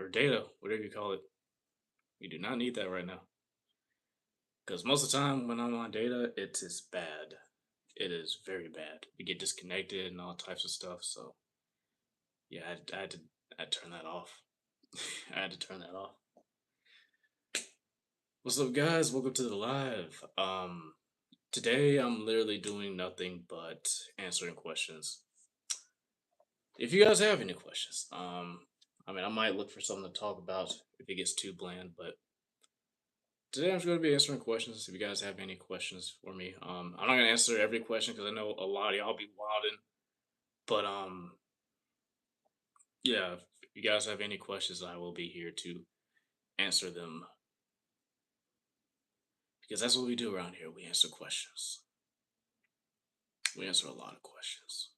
or data, whatever you call it. We do not need that right now. Because most of the time when I'm on data, it is bad. It is very bad. We get disconnected and all types of stuff. So yeah, I had to turn that off. I had to turn that off. What's up, guys? Welcome to the live. Today I'm literally doing nothing but answering questions. If you guys have any questions, I mean, I might look for something to talk about if it gets too bland, but today I'm just going to be answering questions. If you guys have any questions for me, I'm not going to answer every question because I know a lot of y'all be wilding, but yeah, if you guys have any questions, I will be here to answer them because that's what we do around here. We answer questions. We answer a lot of questions.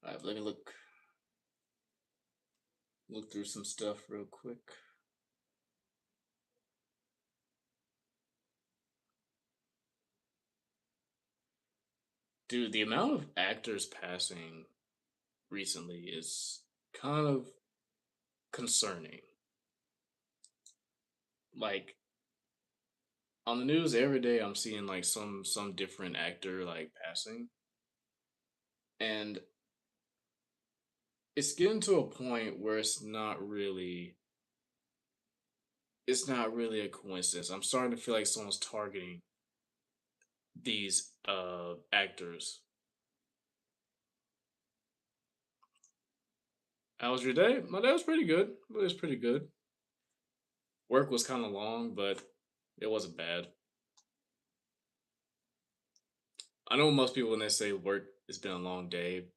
All right, let me look through some stuff real quick. Dude, the amount of actors passing recently is kind of concerning. Like on the news every day I'm seeing like some different actor like passing, and it's getting to a point where it's not really a coincidence. I'm starting to feel like someone's targeting these actors. How was your day? My day was pretty good. It was pretty good. Work was kind of long, but it wasn't bad. I know most people when they say work it's been a long day,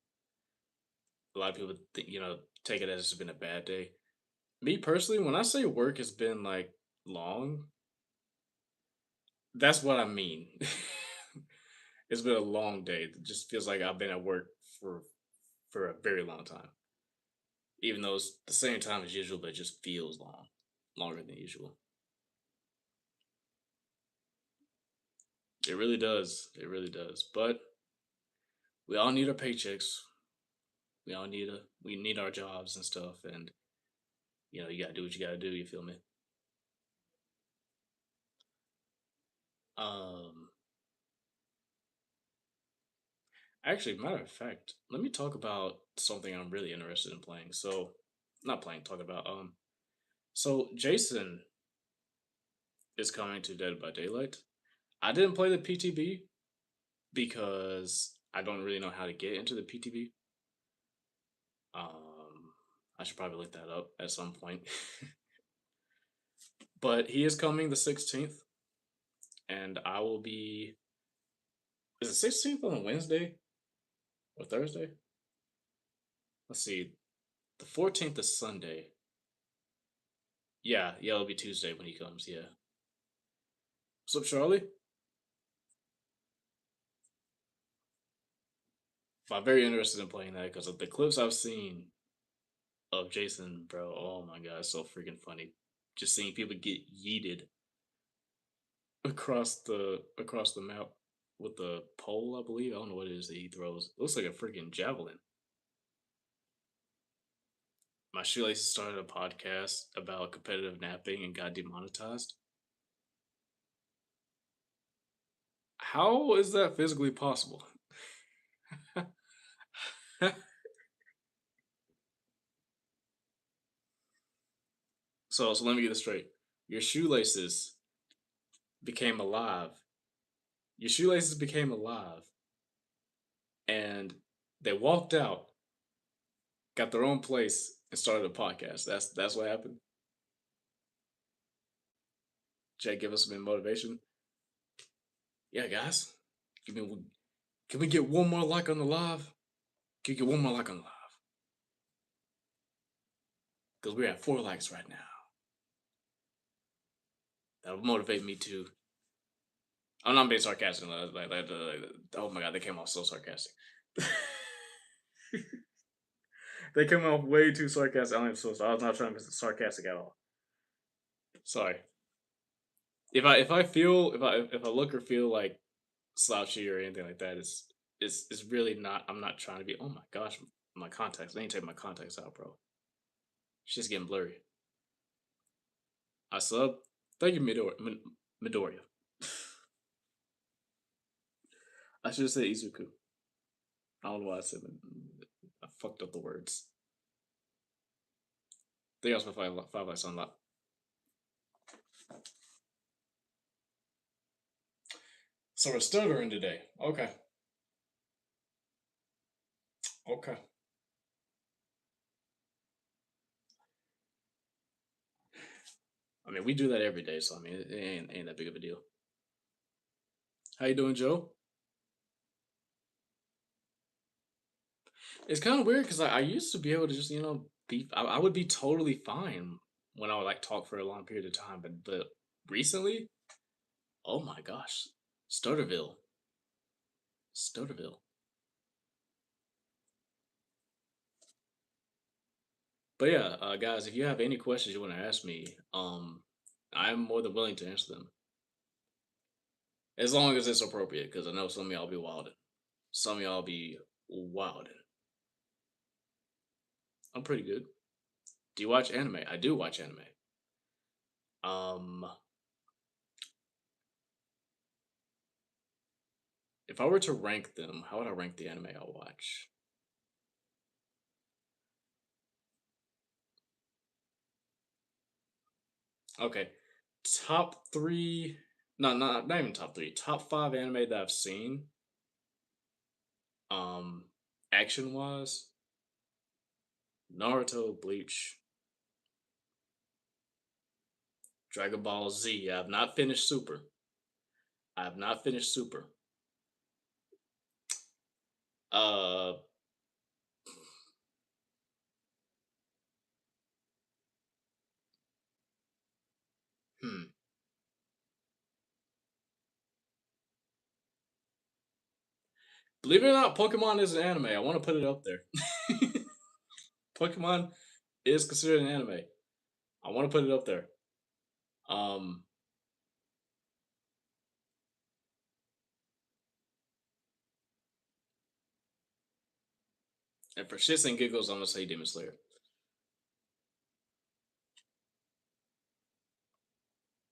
a lot of people think, take it as it's been a bad day. Me personally, when I say work has been like long, that's what I mean. It's been a long day. It just feels like I've been at work for for a very long time. Even though it's the same time as usual, but it just feels long. Longer than usual. It really does. It really does. But we all need our paychecks. We need our jobs and stuff, and you gotta do what you gotta do, you feel me? Um Actually, matter of fact, let me talk about something I'm really interested in playing. So, not playing, talk about. So Jason is coming to Dead by Daylight. I didn't play the PTB because I don't really know how to get into the PTB. Um, I should probably look that up at some point. But he is coming the 16th, and I will be. Is it 16th on a Wednesday or Thursday? Let's see. The 14th is Sunday. Yeah, it'll be Tuesday when he comes. Yeah. What's up, Charlie? I'm very interested in playing that because of the clips I've seen of Jason, bro. Oh my god, it's so freaking funny. Just seeing people get yeeted across the map with the pole, I believe. I don't know what it is that he throws. It looks like a freaking javelin. My shoelace started a podcast about competitive napping and got demonetized. How is that physically possible? So let me get this straight. Your shoelaces became alive. Your shoelaces became alive, and they walked out, got their own place, and started a podcast. That's what happened. Jay, give us some motivation. Yeah, guys. Give me. Can we get one more like on the live? Can we get one more like on the live? Because we're at 4 likes right now. That'll motivate me to. I'm not being sarcastic. Oh my god, they came off so sarcastic. They came off way too sarcastic. I was not trying to be sarcastic at all. Sorry. If I look or feel like slouchy or anything like that, it's really not. I'm not trying to be. Oh my gosh, my contacts. I need to take my contacts out, bro. Shit's getting blurry. I sub. Thank you, Midoriya. I should have said Izuku. I don't know why I said I fucked up the words. They also five lights unlocked. So we're stuttering today. Okay. Okay. I mean, we do that every day, so I mean, it ain't that big of a deal. How you doing, Joe? It's kind of weird because I used to be able to just be I would be totally fine when I would like talk for a long period of time, but recently, oh my gosh, Stutterville, Stutterville. But yeah, guys, if you have any questions you want to ask me, I'm more than willing to answer them as long as it's appropriate. Because I know some of y'all be wilding, some of y'all be wilding. I'm pretty good. Do you watch anime? I do watch anime. Um, if I were to rank them, how would I rank the anime I'll watch? Okay, top three. No, not even top three. Top five anime that I've seen. Um, action wise, Naruto, Bleach, Dragon Ball Z. I have not finished Super. I have not finished Super. Uh, hmm. Believe it or not, Pokemon is an anime. I want to put it up there. Pokemon is considered an anime. I want to put it up there. Um, and for shits and giggles, I'm gonna say Demon Slayer.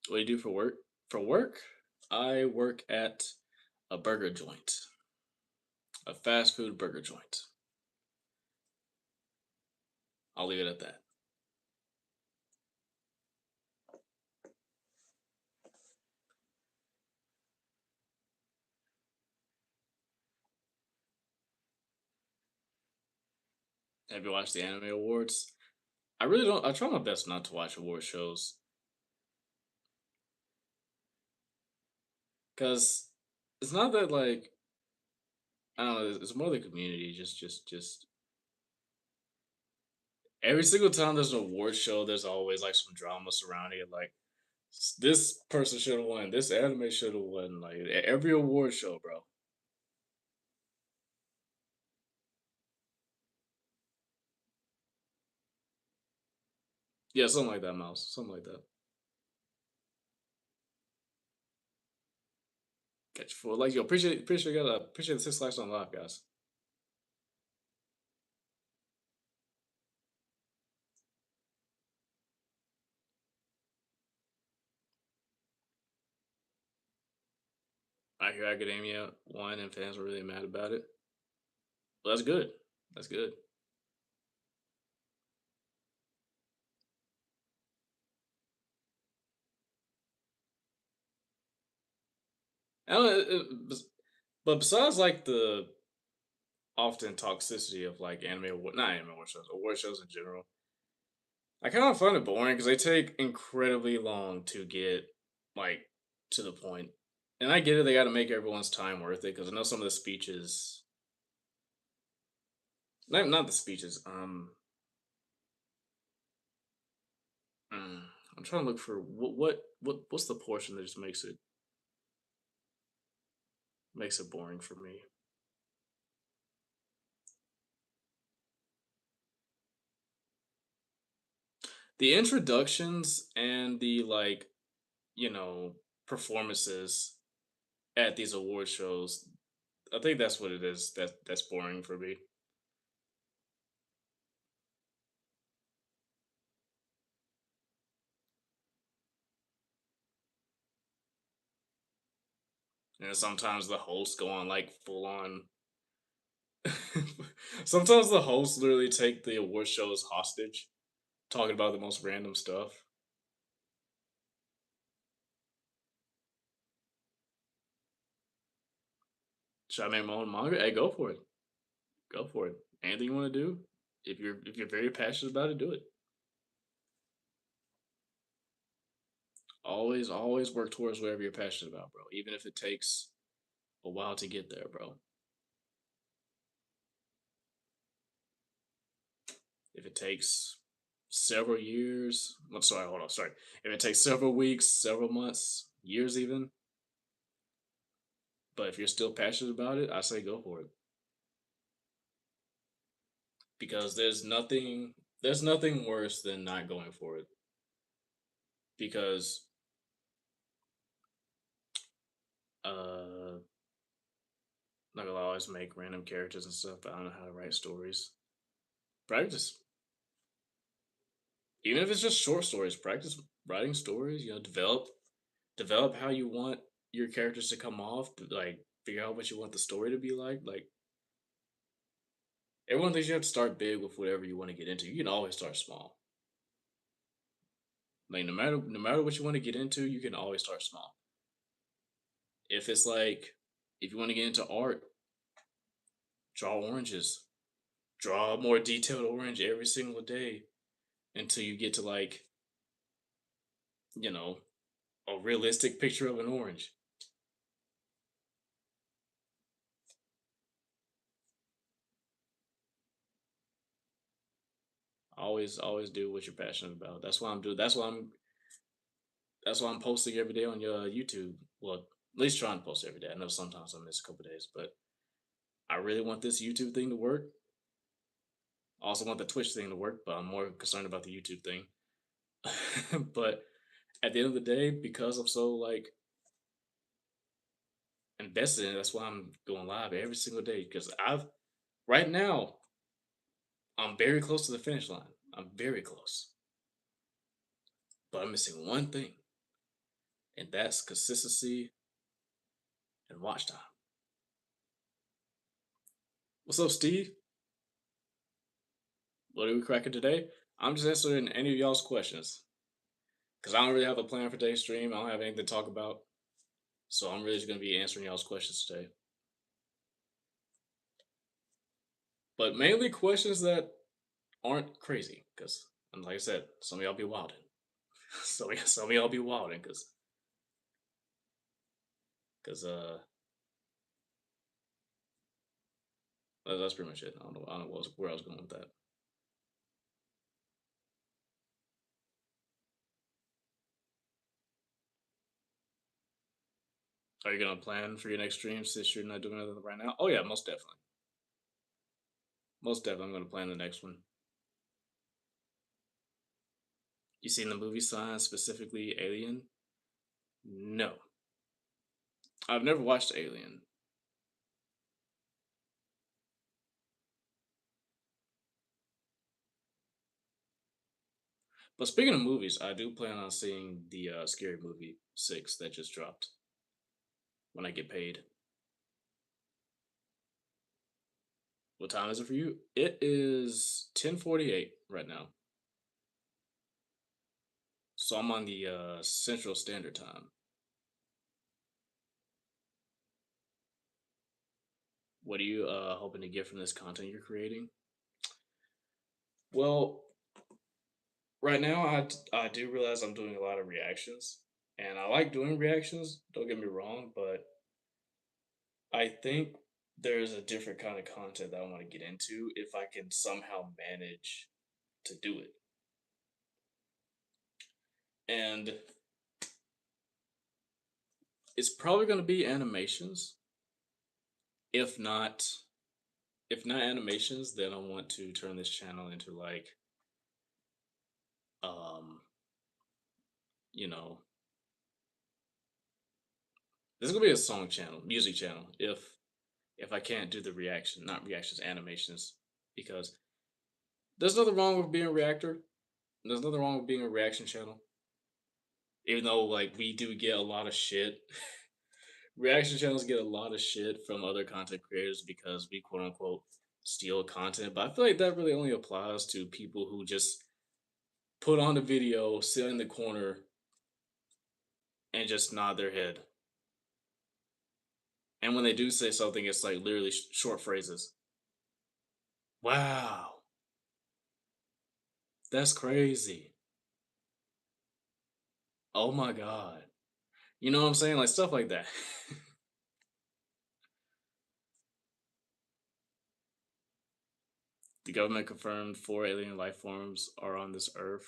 What do you do for work? For work, I work at a burger joint, a fast food burger joint. I'll leave it at that. Have you watched the anime awards? I really don't. I try my best not to watch award shows because it's not that like I don't know. It's more the community. Just every single time there's an award show, there's always like some drama surrounding it. Like this person should have won. This anime should have won. Like every award show, bro. Yeah, something like that, Mouse. Something like that. Catch you for like yo. Appreciate you got appreciate the 6 likes on live, guys. I hear Academia won and fans were really mad about it. Well, that's good. That's good. I don't, but besides like the often toxicity of like not anime award shows in general, I kind of find it boring because they take incredibly long to get like to the point. And I get it; they got to make everyone's time worth it because I know some of the speeches, not the speeches. Mm, I'm trying to look for what's the portion that just makes it boring for me. The introductions and the like, you know, performances at these award shows. I think that's what it is. That's boring for me. And sometimes the hosts go on like full on. Sometimes the hosts literally take the award shows hostage, talking about the most random stuff. Should I make my own manga? Hey, go for it. Go for it. Anything you want to do, if you're very passionate about it, do it. Always work towards whatever you're passionate about, bro. Even if it takes a while to get there, bro. If it takes several years, I'm sorry, hold on, sorry. If it takes several weeks, several months, years even, but if you're still passionate about it, I say go for it. Because there's nothing worse than not going for it. Because uh like I'll always make random characters and stuff, but I don't know how to write stories. Practice. Even if it's just short stories, practice writing stories, develop how you want your characters to come off, like figure out what you want the story to be like. Like everyone thinks you have to start big with whatever you want to get into. You can always start small. Like no matter what you want to get into, you can always start small. If it's like if you want to get into art, draw oranges. Draw a more detailed orange every single day until you get to like, you know, a realistic picture of an orange. Always do what you're passionate about. That's why I'm doing. That's why I'm posting every day on your YouTube. Well, at least trying to post every day. I know sometimes I miss a couple days, but I really want this YouTube thing to work. I also want the Twitch thing to work, but I'm more concerned about the YouTube thing. But at the end of the day, because I'm so like invested in it, that's why I'm going live every single day. Because right now I'm very close to the finish line. I'm very close, but I'm missing one thing, and that's consistency and watch time. What's up, Steve? What are we cracking today? I'm just answering any of y'all's questions because I don't really have a plan for today's stream. I don't have anything to talk about, so I'm really just gonna be answering y'all's questions today. But mainly questions that aren't crazy, because, like I said, some of y'all be wilding. Some of y'all be wilding because that's pretty much it. I don't know where I was going with that. Are you gonna plan for your next stream since you're not doing anything right now? Oh yeah, most definitely. Most definitely, I'm gonna plan the next one. You seen the movie Sign, specifically Alien? No, I've never watched Alien. But speaking of movies, I do plan on seeing the Scary Movie 6 that just dropped when I get paid. What time is it for you? It is 10:48 right now. So I'm on the Central Standard Time. What are you hoping to get from this content you're creating? Well, right now I do realize I'm doing a lot of reactions, and I like doing reactions, don't get me wrong, but I think there's a different kind of content that I want to get into if I can somehow manage to do it. And it's probably going to be animations. If not, if not animations, then I want to turn this channel into like, um, you know, this is gonna be a song channel, music channel. If I can't do the reaction, not reactions, animations, because there's nothing wrong with being a reactor. There's nothing wrong with being a reaction channel. Even though like we do get a lot of shit Reaction channels get a lot of shit from other content creators because we quote unquote steal content, but I feel like that really only applies to people who just put on a video, sit in the corner, and just nod their head. And when they do say something, it's like literally short phrases. Wow, that's crazy. Oh my god. You know what I'm saying? Like stuff like that. The government confirmed 4 alien life forms are on this Earth: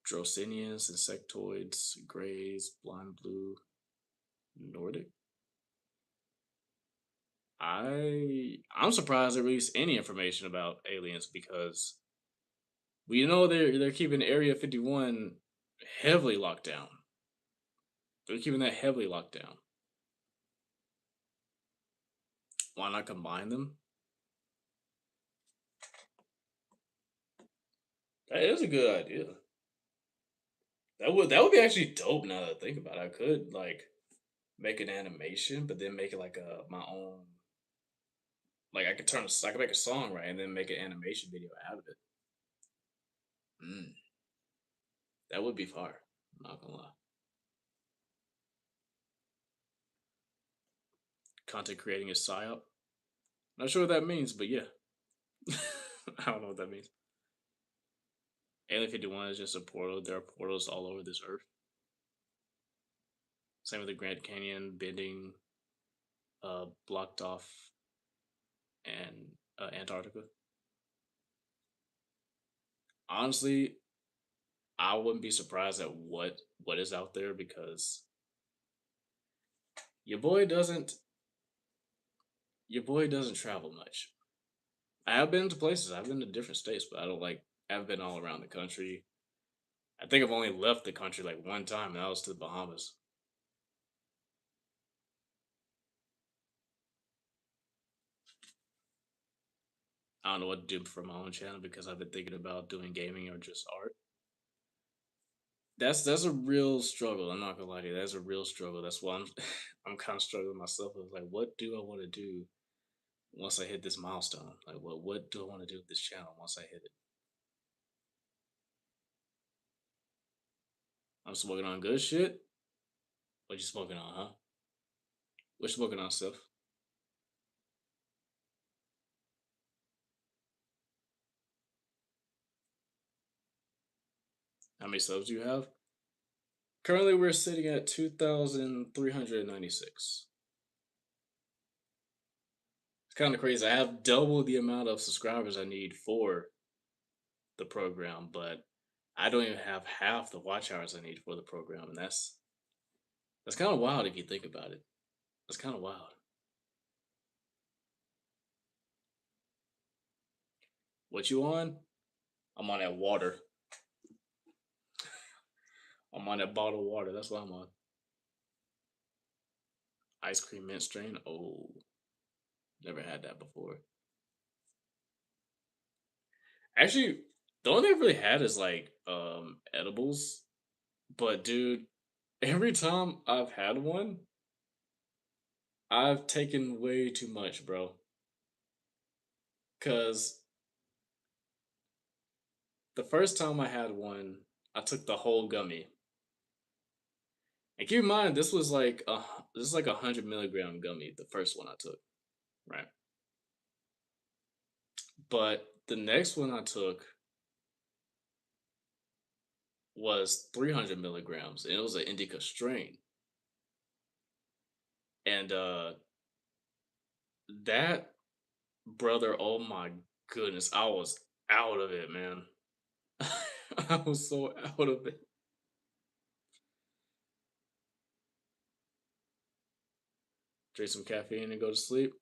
Drosinians, insectoids, greys, blind blue, Nordic. I'm surprised they released any information about aliens because we know they're keeping Area 51 heavily locked down. They're keeping that heavily locked down. Why not combine them? That is a good idea. That would be actually dope now that I think about it. I could like make an animation, but then make it like a my own. Like I could make a song right, and then make an animation video out of it. Mm, that would be fire. I'm not gonna lie. Content creating is psyop. Not sure what that means, but yeah, I don't know what that means. Alien 51 is just a portal. There are portals all over this earth. Same with the Grand Canyon bending, blocked off, and Antarctica. Honestly, I wouldn't be surprised at what is out there because your boy doesn't your boy doesn't travel much. I have been to places. I've been to different states, but I don't like. I've been all around the country. I think I've only left the country like one time, and that was to the Bahamas. I don't know what to do for my own channel because I've been thinking about doing gaming or just art. That's a real struggle. I'm not gonna lie to you. That's a real struggle. That's why I'm I'm kind of struggling myself. With like, what do I want to do once I hit this milestone? Like, what do I want to do with this channel once I hit it? I'm smoking on good shit. What you smoking on, huh? What you smoking on, Seth? How many subs do you have? Currently, we're sitting at 2,396. It's kind of crazy. I have double the amount of subscribers I need for the program, but I don't even have half the watch hours I need for the program, and that's kind of wild if you think about it. That's kind of wild. What you on? I'm on that water. I'm on that bottled water. That's what I'm on. Ice cream mint strain. Oh, never had that before. Actually, the only thing I've really had is like edibles. But dude, every time I've had one, I've taken way too much, bro. Cause the first time I had one, I took the whole gummy. And keep in mind, this is like 100 milligram gummy. The first one I took, right? But the next one I took was 300 milligrams, and it was an indica strain. And that brother, oh my goodness, I was out of it, man. I was so out of it. Drink some caffeine and go to sleep.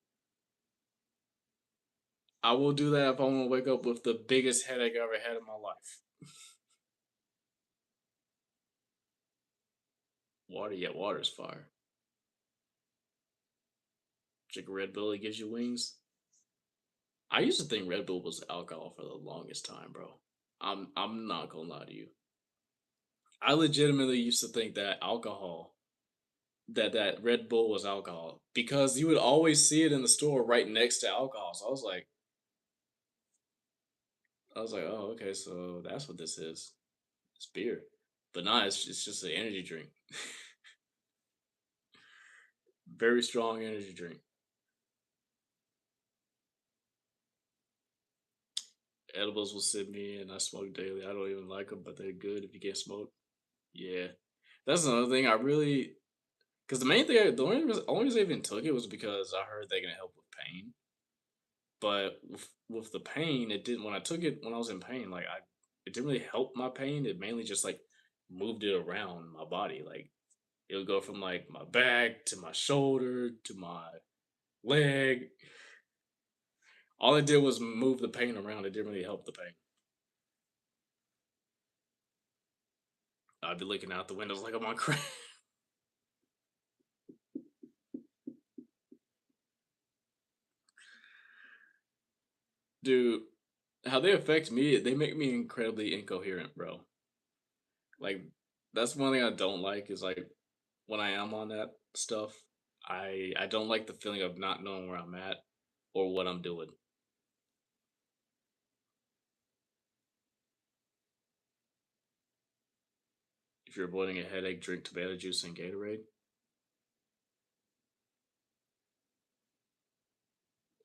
I will do that if I want to wake up with the biggest headache I ever had in my life. Water, yeah, water's fire. Drink a Red Bull, it gives you wings. I used to think Red Bull was alcohol for the longest time, bro. I'm not gonna lie to you. I legitimately used to think that alcohol that Red Bull was alcohol because you would always see it in the store right next to alcohol. So I was like, oh, okay, so that's what this is. It's beer, but nah, it's just an energy drink. Very strong energy drink. Edibles will sit me, and I smoke daily. I don't even like them, but they're good if you can't smoke. Yeah, that's another thing. I really because the main thing, only reason I even took it was because I heard they can help with pain. But with the pain, it didn't. When I took it when I was in pain, it didn't really help my pain. It mainly just like moved it around my body. Like it would go from like my back to my shoulder to my leg. All it did was move the pain around. It didn't really help the pain. I'd be looking out the windows like I'm on crack. Dude, how they affect me, they make me incredibly incoherent, bro. Like that's one thing I don't like is like when I am on that stuff, I don't like the feeling of not knowing where I'm at or what I'm doing. If you're avoiding a headache, drink tomato juice and Gatorade.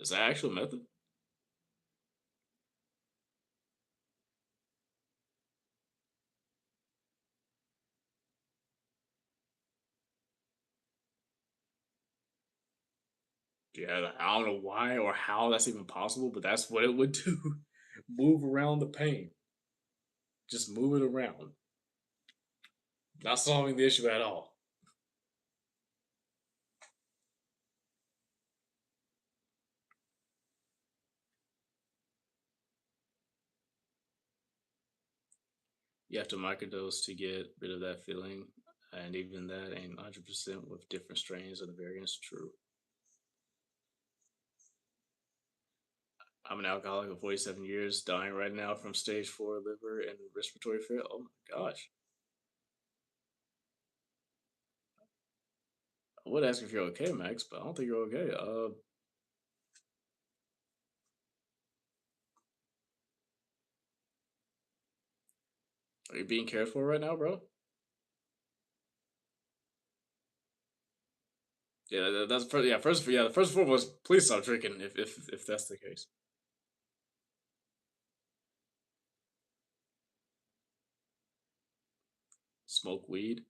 Is that actual method? Yeah, I don't know why or how that's even possible, but that's what it would do. Move around the pain. Just move it around. Not solving the issue at all. You have to microdose to get rid of that feeling, and even that ain't 100% with different strains of the variants. True. I'm an alcoholic of 47 years, dying right now from stage 4 liver and respiratory failure. Oh my gosh. I would ask if you're okay, Max, but I don't think you're okay. Are you being cared for right now, bro? Yeah, that's first. Yeah, the first and foremost, please stop drinking if that's the case. Smoke weed.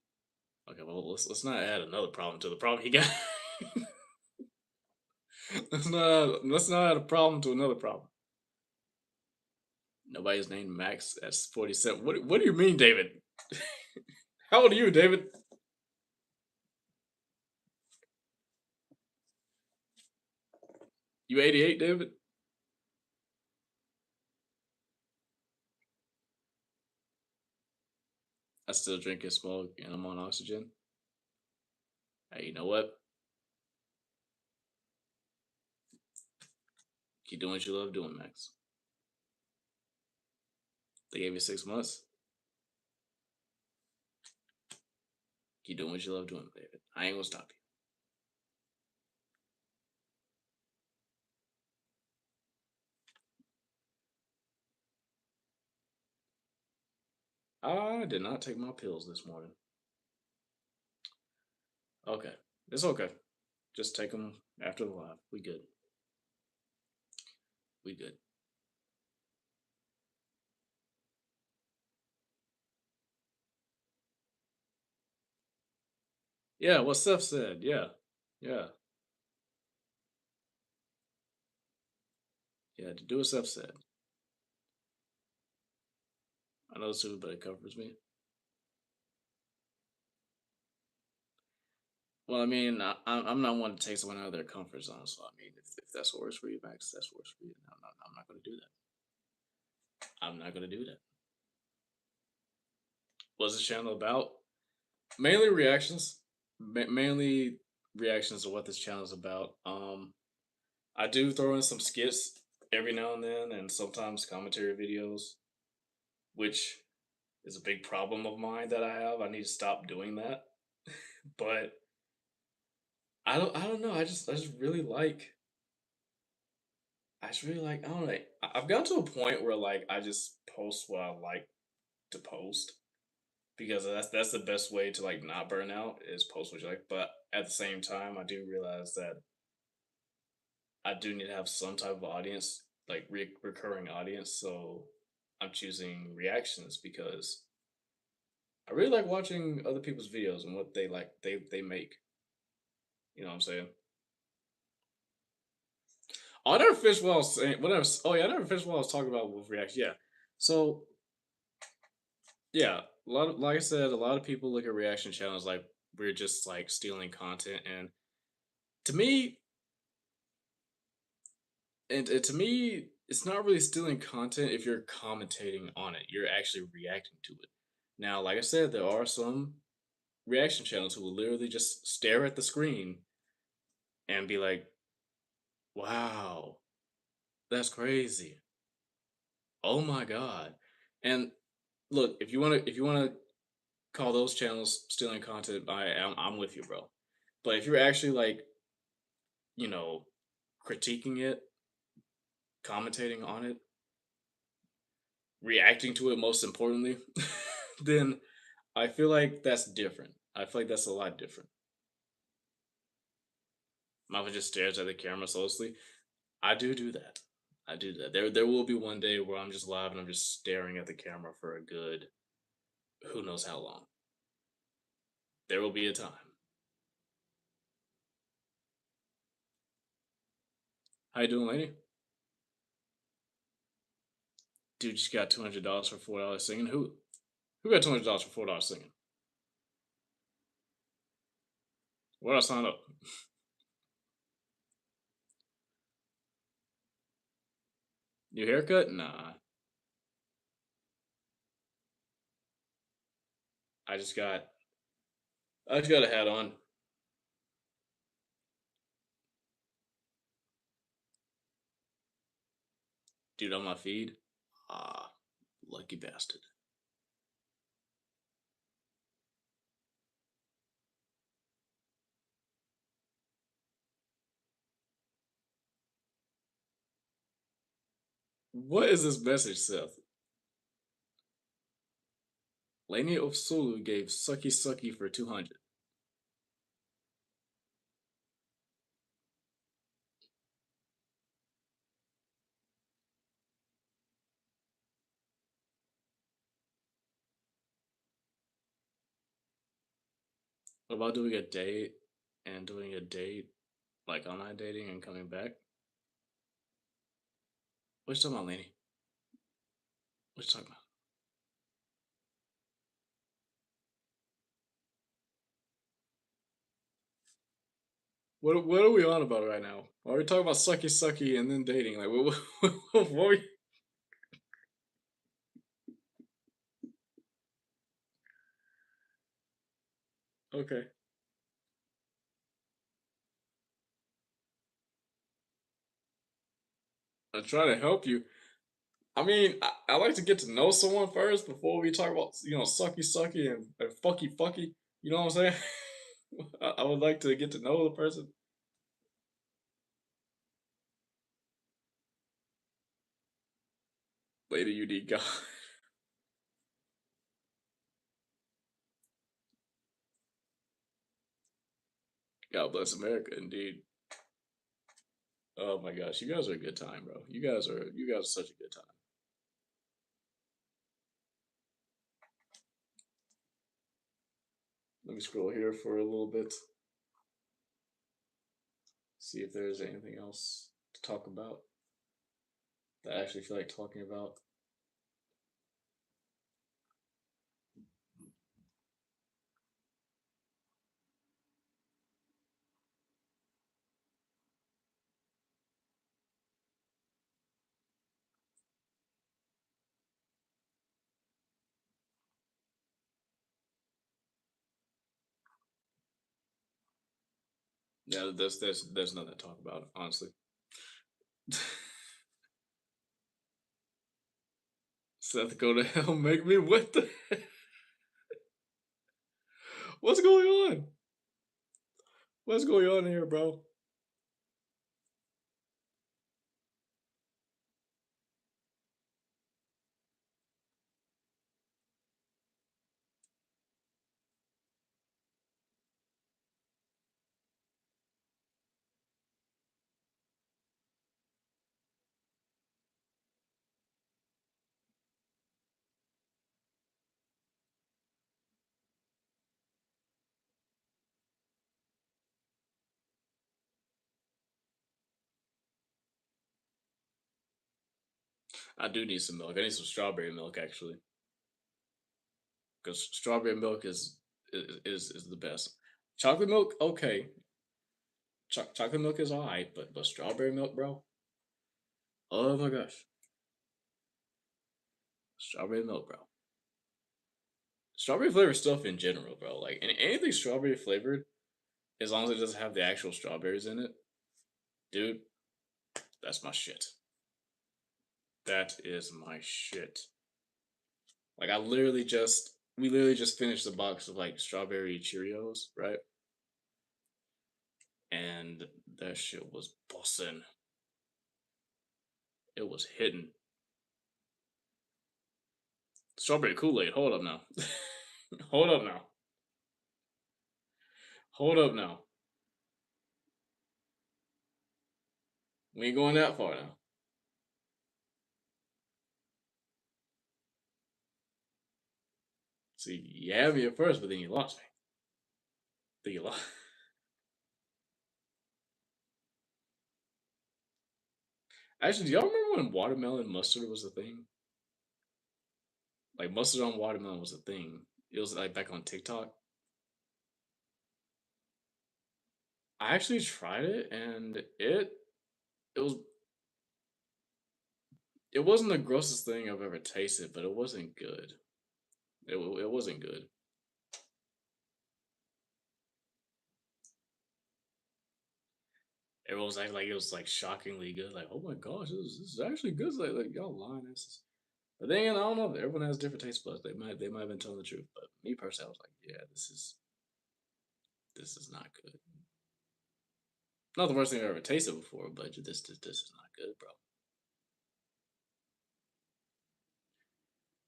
Okay, well let's not add another problem to the problem he got. Let's not add a problem to another problem. Nobody's named Max at 47. What do you mean, David? How old are you, David? You 88, David? I still drink and smoke, and I'm on oxygen. Hey, you know what? Keep doing what you love doing, Max. They gave you 6 months. Keep doing what you love doing, David. I ain't gonna stop you. I did not take my pills this morning. Okay, it's okay. Just take them after the live. We good. We good. Yeah, what Steph said. Yeah, yeah, yeah. To do what Steph said. I know too, but it covers me. Well, I mean, I'm not one to take someone out of their comfort zone. So I mean, if that's what works for you, Max, that's what works for you. I'm not going to do that. I'm not going to do that. What's this channel about? Mainly reactions. Mainly reactions to what this channel is about. I do throw in some skits every now and then, and sometimes commentary videos, which is a big problem of mine that I have. I need to stop doing that. But I don't know. I just really like I don't know. I've gotten to a point where like I just post what I like to post because that's the best way to like not burn out is post what you like. But at the same time, I do realize that I do need to have some type of audience, like recurring audience. So I'm choosing reactions because I really like watching other people's videos and what they make. You know what I'm saying? Oh, I never finished what I was saying. Whatever. Oh yeah, I never finished what I was talking about with reaction. Yeah. So yeah, a lot of like I said, a lot of people look at reaction channels like we're just like stealing content, and to me, and to me, it's not really stealing content if you're commentating on it. You're actually reacting to it. Now, like I said, there are some reaction channels who will literally just stare at the screen and be like, "Wow, that's crazy. Oh my god." And look, if you want to call those channels stealing content, I'm with you, bro. But if you're actually like, you know, critiquing it, commentating on it, reacting to it most importantly, then I feel like that's different. I feel like that's a lot different. Mama just stares at the camera closely. I do that. I do that. There will be one day where I'm just live and I'm just staring at the camera for a good who knows how long. There will be a time. How you doing, lady? Dude just got $200 for $4 singing. Who got $200 for $4 singing? Where I sign up? New haircut? Nah. I just got I just got a hat on. Dude on my feed. Ah, lucky bastard. What is this message, Seth? Laney of Sulu gave Sucky Sucky for 200. What about doing a date and doing a date, like online dating and coming back? What you talking about, Laney? What you talking about? What are we on about right now? Why are we talking about Sucky Sucky and then dating? Like, what we. Okay. I'm trying to help you. I mean, I like to get to know someone first before we talk about, sucky sucky and fucky fucky. You know what I'm saying? I would like to get to know the person. Later, you need God. God bless America, indeed. Oh my gosh, you guys are a good time, bro. You guys are such a good time. Let me scroll here for a little bit, see if there's anything else to talk about that I actually feel like talking about. Yeah, there's nothing to talk about, honestly. Seth, go to hell, make me what the what's going on? What's going on here, bro? I do need some milk. I need some strawberry milk actually, because strawberry milk is the best. Chocolate milk, okay. Chocolate milk is alright, but strawberry milk, bro. Oh my gosh, strawberry milk, bro. Strawberry flavored stuff in general, bro. Like anything strawberry flavored, as long as it doesn't have the actual strawberries in it, dude, that's my shit. That is my shit. Like we literally just finished a box of like strawberry Cheerios, right? And that shit was bussin'. It was hitting. Strawberry Kool Aid. Hold up now. Hold up now. Hold up now. We ain't going that far now. See, you had me at first, but then you lost me. Then you lost. Actually, do y'all remember when watermelon mustard was a thing? Like mustard on watermelon was a thing. It was like back on TikTok. I actually tried it, and it was it wasn't the grossest thing I've ever tasted, but it wasn't good. It wasn't good. Everyone was acting like it was like shockingly good. Like, oh my gosh, this is actually good. It's like y'all lying asses. But then I don't know. Everyone has different taste buds. They might have been telling the truth. But me personally, I was like, yeah, this is not good. Not the worst thing I've ever tasted before, but this is not good, bro.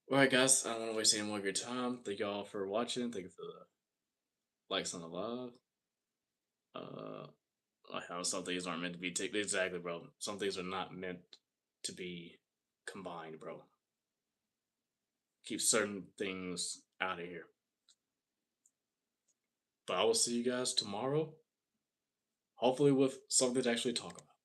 All right, guys. I don't want to waste any more of your time. Thank y'all for watching. Thank you for the likes on the live. Uh, like how some things aren't meant to be taken. Exactly, bro. Some things are not meant to be combined, bro. Keep certain things out of here. But I will see you guys tomorrow. Hopefully with something to actually talk about.